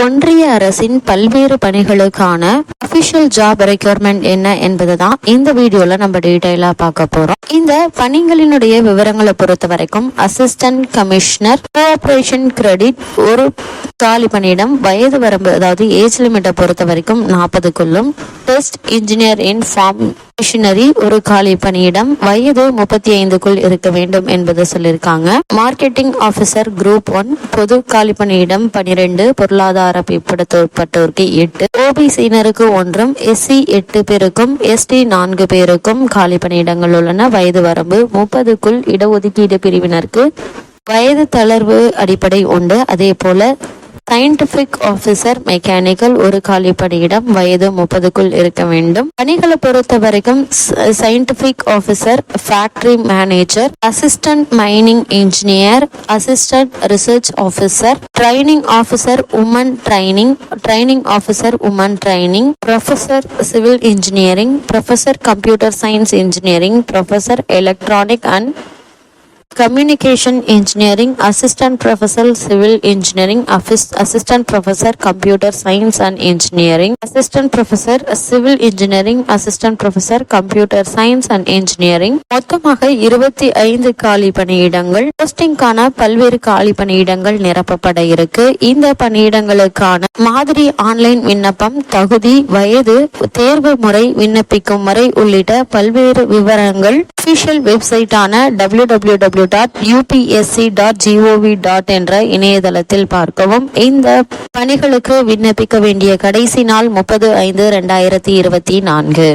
ஒன்றிய அரசின் பல்வேறு பணிகளுக்கான அபிஷியல் ஜாப் ரெக்யர்மெண்ட் என்ன என்பது தான் இந்த வீடியோல நம்ம டீடைலா பார்க்க போறோம். இந்த பணிகளினுடைய விவரங்களை பொறுத்த வரைக்கும் அசிஸ்டன்ட் கமிஷனர் கோஆபரேஷன் கிரெடிட் ஒரு காலி பணியிடம், வயது வரம்பு அதாவது ஏஜ் லிமிட்டை பொறுத்த வரைக்கும் 40க்குள்ளும், test engineer in farm machinery ஒரு காலி பணியிடம், வயது 35க்குள் இருக்க வேண்டும் என்பது சொல்லியிருக்காங்க. மார்க்கெட்டிங் ஆபிசர் குரூப் 1 பொது காலி பணியிடம் 12, பொருளாதார பிற்படுத்தப்பட்டோருக்கு 8, ஓபிசியினருக்கு 1, எஸ்சி 8 பேருக்கும், எஸ்டி 4 பேருக்கும் காலி பணியிடங்கள் உள்ளன. வயது வரம்பு 30க்குள், இடஒதுக்கீடு பிரிவினருக்கு வயது தளர்வு அடிப்படை உண்டு. அதே போல சயின்டிபிக் ஆபிசர் மெக்கானிக்கல் ஒரு காலி பணியிடம், வயது 30க்குள் இருக்க வேண்டும். பணிகளை பொறுத்த வரைக்கும் scientific officer, factory manager, assistant mining engineer, assistant research officer, training officer woman training officer woman training, professor civil engineering, professor computer science engineering, professor electronic and communication engineering, assistant professor civil engineering, assistant professor computer science and engineering, assistant professor civil engineering, assistant professor computer science and engineering. மொத்தமாக 25 காலி பணியிடங்கள். போஸ்டிங்கான பல்வேறு காலி பணியிடங்கள் நிரப்பப்பட இருக்கு. இந்த பணியிடங்களுக்கான மாதிரி ஆன்லைன் விண்ணப்பம், தகுதி, வயது, தேர்வு முறை, விண்ணப்பிக்கும் முறை உள்ளிட்ட பல்வேறு விவரங்கள் அபிஷியல் வெப்சைட்டான www.upsc.gov. என்ற இணையதளத்தில் பார்க்கவும். இந்த பணிகளுக்கு விண்ணப்பிக்க வேண்டிய கடைசி நாள் 30/5/2024.